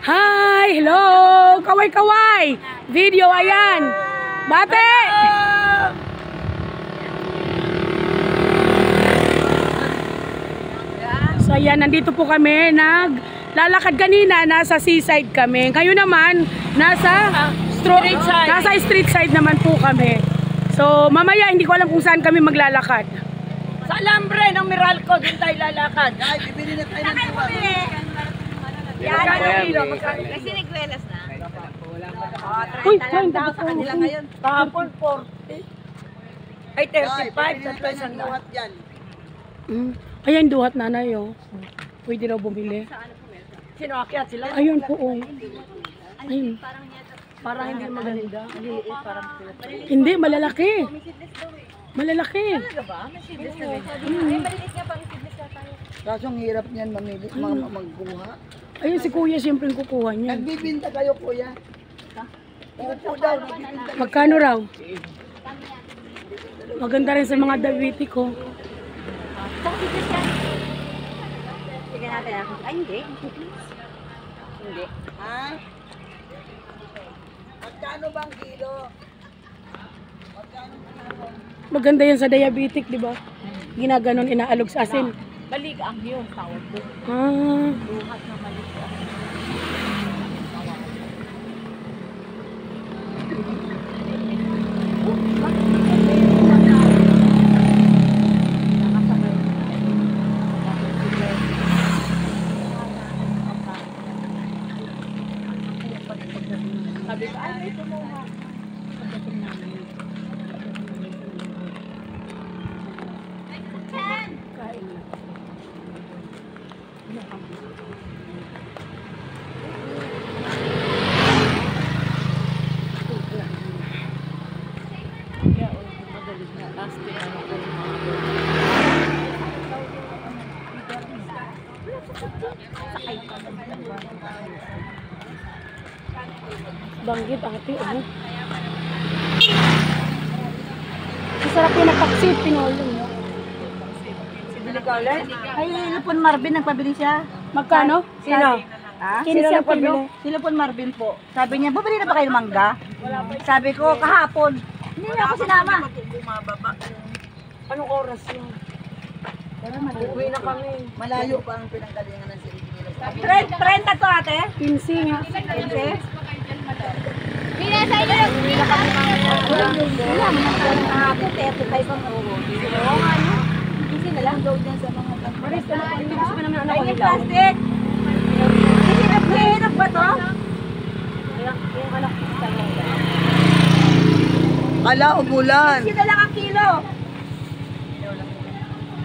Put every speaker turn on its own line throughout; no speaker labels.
Hi! Hello! Kaway-kaway! Video, ayan! Bate! So ayan, nandito po kami. Naglalakad kanina, nasa seaside kami. Ngayon naman, nasa street side naman po kami. So mamaya, hindi ko alam kung saan kami maglalakad.
Sa Alambre ng Meralco, doon tayo lalakad. Ay, bibili na tayo ng diwa.
Kasi nagwelas na.
Uy,
30 daw sa kanila ngayon.
Kahapon, 40. Ay, 35. Sa isang lahat yan.
Ayan, duhat nanay, oh. Pwede raw bumili.
Sino akyat sila?
Ayun po, oh. Ayun.
Parang hindi magalinda.
Hindi, malalaki. Malalaki.
Talaga ba? May seedless na rin. Ay, maliit nga pang seedless na tayo.
Kaso ang hirap niyan mamili, magkuha.
Ayun si kuya, siyempre yung kukuha niya.
Nagbibinta kayo, kuya. Opo daw, nagbibinta.
Magkano raw? Maganda rin sa mga diabetic, oh.
Saka seedless yan. Tignan natin ako. Ay, hindi. Hindi.
Ha? Magkano bang kilo?
Maganda yan sa diabetic, di ba? Ginaganon, inaalog sa asin.
Baligang yun, tawag ko.
Ah.
Buhat na baligang. Sabi ko, ay, may tumuha.
Banggit, ate, oh. Masarap yung napaksit, pinulong.
Bili ka ulit?
Ay, Lupon Marvin, nagpabili siya.
Magkano?
Sino?
Ha?
Sino
Sino
ang pabili?
Si Lupon Marvin po. Sabi niya, bumili na ba kayo ng mangga? Sabi ko, kahapon. Hindi niya ako sinama.
Anong oras yun? Uwi na kami. Malayo pa ang pinanggalingan ng sirigilo.
30 to ate?
15 nga.
15?
Bila sa inyo lang.
Wala, manang kahapon, 35 ang ulo. Oo nga, no? Kasi na lang daw dyan sa mga
Maris, hindi gusto mo naman anak
ay,
ko
yung
nila.
plastic! Hinap ba to?
Yung anak ko sa mga.
Ala, umulan.
Kasi na lang ang kilo.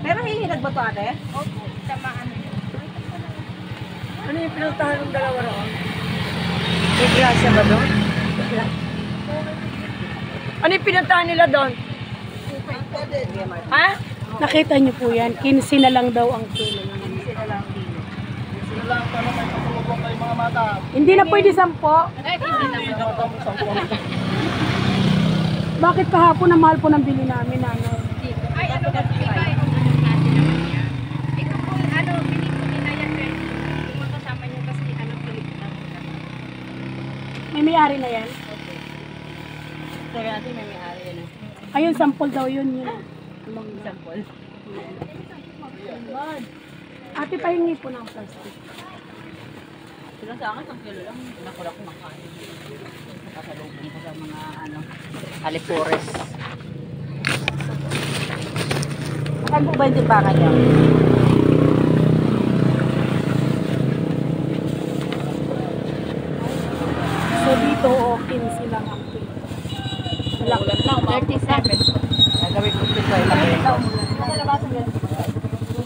Pero hihinag ba to ate?
Opo, tamaan.
Ano yung pinuntahan ng dalawa roon? May grasya ba doon? Ano yung pinuntahan nila doon? Ha?
Nakita niyo po yan, 15 na lang daw ang kilo. Hindi na pwede 10.
Ay, hindi na po.
Bakit kahapon na mahal po ng bili namin, ano?
Ay, ano ba? Ikaw, natin naman niya. Ito po, ano, binig ko nila yan. Kung kasama niyo kasi, ano, kulit na.
May may-ari na yan?
Sabi natin may may-ari yun.
Ayun, sample daw yun.
Sample.
Ate, pahingi po ng plastic.
Sila sa akin, 1 kilo lang. Nakula ko makain. Nakasalubong ko sa mga, ano, alipores. Saan po ba yung timbangan niya?
So dito, 15 lang ang kilo.
Ulan na, 37. Gagawin ko ito ay laki. Kalabasan ganito ba?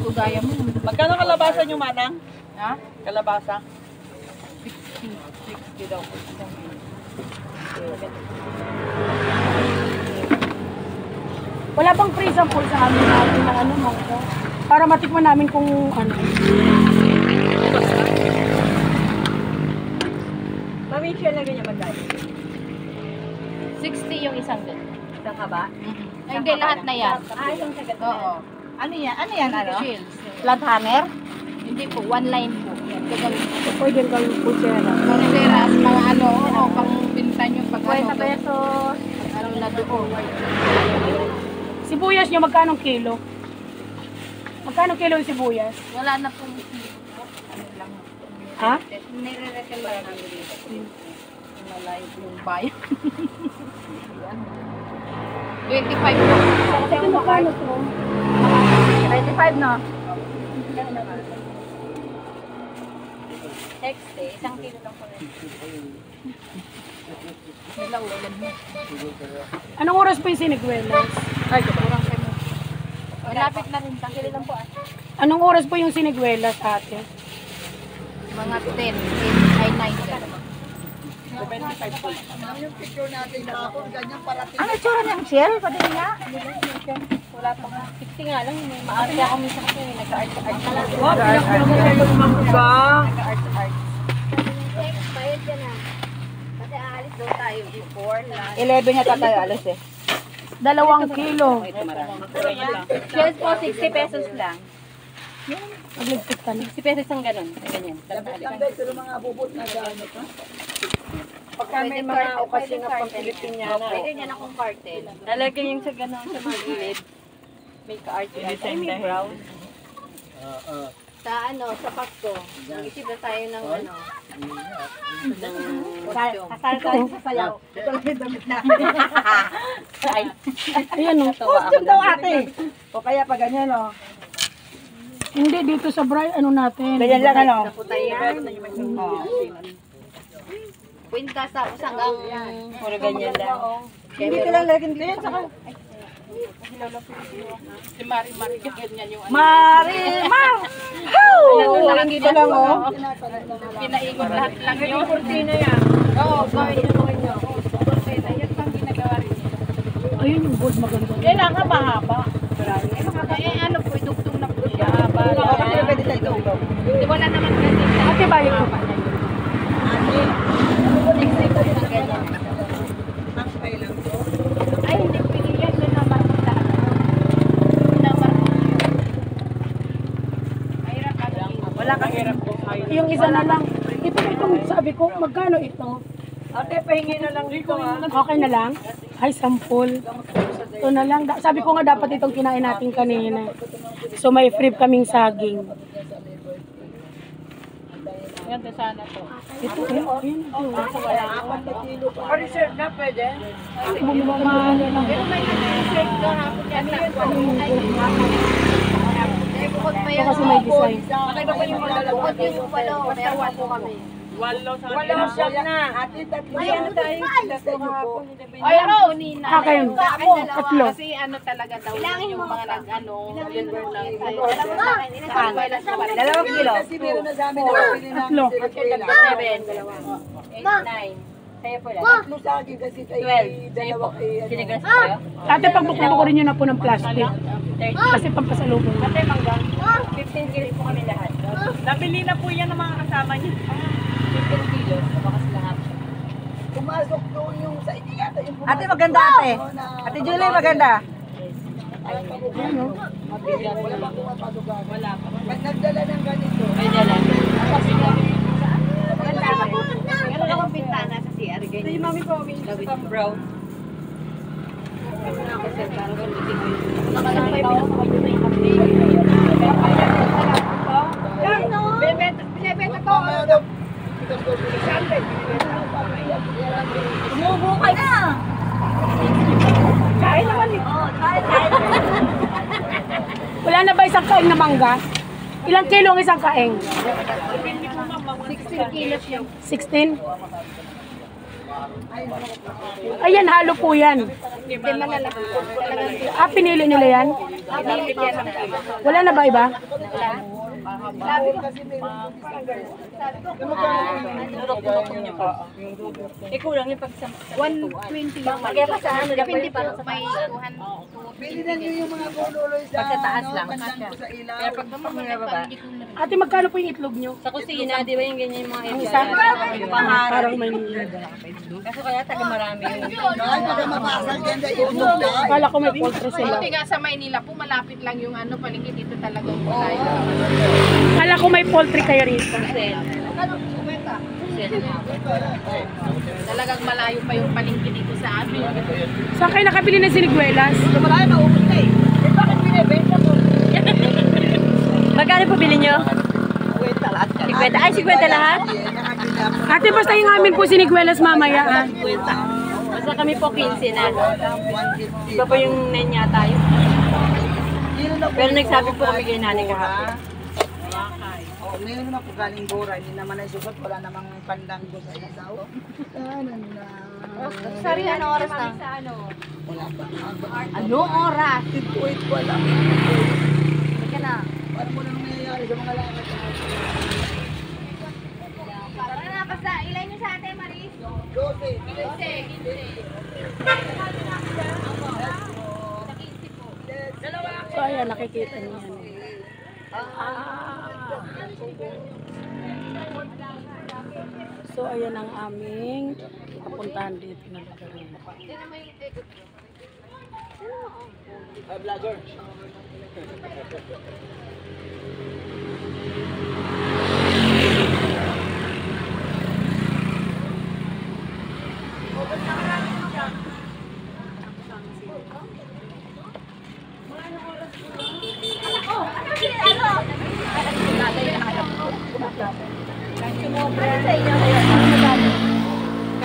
Gugaya mo.
Magkano kalabasan yung manang?
Ha?
Kalabasa?
60 daw.
Wala bang free sample sa amin natin ng ano, mangga? Para matikman namin kung ano.
Mami, share na ganyan magdali.
60 yung isang doon.
Isang kaba?
Ay, hindi, lahat na yan.
Ah, isang sagat na.
Oo.
Ano yan? Ano yan? Ano?
Shells.
Plant hanger?
Hindi po, one line po. Yan.
Pwede kang putsera.
Pangseras, mga ano, pang binta nyo pag ano.
pesos.
Ano na doon.
Sibuyas nyo, magkano kilo? Magkano kilo yung sibuyas?
Wala na pong ano lang.
Ha?
Nire-recommend namin dito. Malayo yung bayan. 25 po.
Kasi magkano to?
25 no? Next day, 1 kilo lang po rin.
Anong oras po yung siniguelas?
Ay, kurang kayo. Malapit na rin, 1 kilo lang po ah.
Anong oras po yung siniguelas, ate?
Mga 10 ay 9.
Yung picture natin kahapon, ganyan parating.
Ano tsura ng shell? Pwede nga. Wala pa nga. 60 nga lang. Maarte ako minsan kasi nag-art-art na lang.
Wow, pinakulaman yung mangga.
Nag-art-art.
Bayad ka na. Kasi aalis daw tayo before lunch.
11 yata tayo alas eh.
2 kilo.
Shells po, 60 pesos lang.
Magligpit ka na.
60 pesos ang ganun. Ganyan.
Lang guys, pero mga bubot na gamit ha.
Pagka may mga okasyon na pang Pilipiniana.
Pwede niya na kung cartel.
Lalagyan yung sa ganun sa mga gilid. May ka-art. Ay, may brown.
Sa ano, sa Pasko, mag-isip na tayo ng ano.
Kasal tayo sa sayaw. Ito lang yung damit natin. Ay.
Ayan o.
Costume daw ate. O kaya pa ganyan o.
Hindi, dito sa Bri, ano natin.
Ganyan lang ano.
Putayan. Kwintas tapos hanggang
Puro ganyan lang. Hindi ko lang lagyan dito. Saka.
si Mari-Mari ganyan yung ano.
Marimar!
Lang dito lang oh. Pinaikot lahat lang yun.
Cortina yan.
Oo, gawin nyo. Cortina, yan pang ginagawa rin.
Ayun yung gold maganda.
Kailangan mahaba.
Eh ano po, idugtong na po siya.
Kasi pwede tayo itulog.
Di wala naman ganyan.
Ate, bayad ko pa.
Ay, hindi pinigyan. Pinamark lahat. Pinamark yun. Mahirap ka lang.
Wala kang hirap po.
Yung isa na lang. Itong sabi ko, magkano ito?
Ate, pahingi na lang dito ha.
Okay na lang? Ay, sampol. Ito na lang. Sabi ko nga dapat itong kinain natin kanina. So may free kaming saging.
Yan, sana to.
Ito, ayun.
Reserve na pwede?
Pero may nag-reserve ka hapon yan. Bukod pa yan.
Kasi may design.
Bukod yung walo. Meron po kami.
Wala siyam na.
Ate, tatlo.
Ay, ano tayo? Tatlo kahapon.
Ay, ano? Nina.
Akin.
Sa akin, dalawa.
Tatlo.
Kasi ano talaga daw yung mga nag-ano. Yun were lang. Saan?
2 kilo.
Kasi meron na sa amin na pili ng
Tatlo.
7, 8, 9. Sa'yo po lang.
tatlo sa akin kasi kay
12.
dalawa kay ano.
Sinigas ko kayo?
Ate, pagbukulo ko rin yun na po ng plastic.
30.
Kasi pampasalubong.
Ate, manggang. 15 kilos po kami lahat. Nabili na po yan ng mga kasama niyo. 15 kilos. Bakas lahat.
Pumasok doon yung sa itigata yung pumasok.
Ate, maganda ate. Ate Julie, maganda.
Wala pa pumapasukan. Wala pa. Pag nagdala ng ganito,
May dala.
Meron akong bintana sa CR.
Ito yung mami po, may isang brown.
Binibenta ko.
mamaya daw.
Umubo ka na!
Kain naman eh. Wala na ba isang kaing na mangga? Ilang kilo ang isang kaing?
16 kilos yung
16? Ayan, halo po yan.
hindi malalaki. Talagang
Ah, pinili nila yan? Wala na ba iba?
Kulang yung pagsama.
120 yung mali. Depende po may 200.
Bilinan nyo yung mga kululoy sa
Pag sa taas lang,
pandan
kasya.
ko sa ilaw.
Pero pag mga baba,
Ate, magkano po yung itlog nyo?
sa kusina, di ba yung ganyan yung mga
Isa?
yung pangarap.
Parang may...
Kaso kaya taga marami yung
Ay, pagka mapasal, ganda itlog na.
Kala ko may poultry sila.
Buti nga sa Maynila po, malapit lang yung ano, paligid dito talagang kulay.
Kala ko may poultry kayo rito.
Talagang malayo pa yung palengke dito sa amin.
Saan kayo nakabili ng siniguelas?
Malayo na ubos na eh. Bakit binibenta ko?
Magkano po bili nyo?
50 lahat.
50? Ay, 50 lahat?
Ate, basta yung amin po siniguelas mamaya. Ah.
Basta kami po 15 na. Iba po yung 9 yata yun. Pero nagsabi po kami kay nanay kahapon.
Oh, meron naman po galing Bora, hindi naman ay sukat, wala namang pandang ko sa isaw. Ano na?
Sorry, ano oras na?
Wala pa.
Anong oras?
Wait, wala.
Teka na.
Paano mo nang nangyayari sa mga langit?
Para na, basta ilay niyo sa atin, Maris.
12.
So, ayan, nakikita niyo yan. So, ayan ang aming papuntahan dito na lugar.
Vlogger.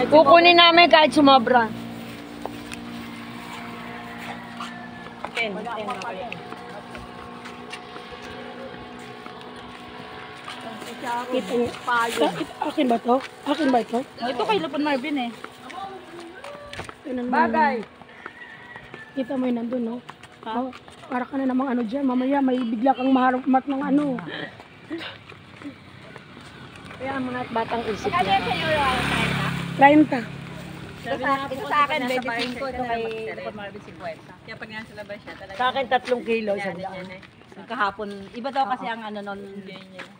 Kukunin namin kahit sumobra.
Kita niyo. Akin ba to? Akin ba ito?
Ito kay Lupon Marvin eh.
Bagay. Kita mo yun nandun, no? Oh, para ka na namang ano dyan. Mamaya may bigla kang maharap ng ano.
Kaya ang mga batang isip
Ano
niya.
yung sa'yo,
30.
Ito sa akin, 25 ko. Ito kay Lupon Marvin 50. Kaya pag nasa labas siya, talaga. Sa akin, 3 kilo. Yung kahapon, iba daw kasi ang ano nun,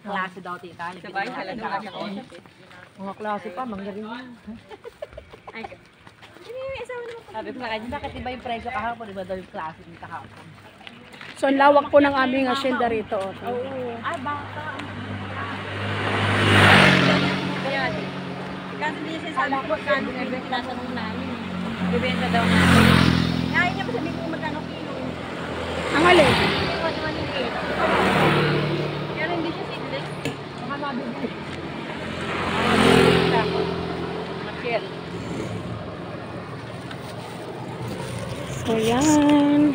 klase daw tita. Sabay, mga klase pa, manggaling na. Sabi ko sa kanya, bakit iba yung presyo kahapon, iba daw yung klase ng kahapon.
So, ang lawak po ng aming asyenda rito.
Ah, baka. Kaya, kasi hindi niya sinasabi ko, kano kaya tinatanong namin. Bibenta daw namin. Ngayon niya pa sabihin ko magkano kilo.
Ang alin?
Pero hindi siya seedless. Baka mabibili. Matil.
So, yan.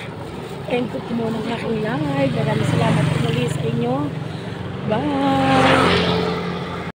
End ko po muna ng aking live. Maraming salamat po muli sa inyo. Bye!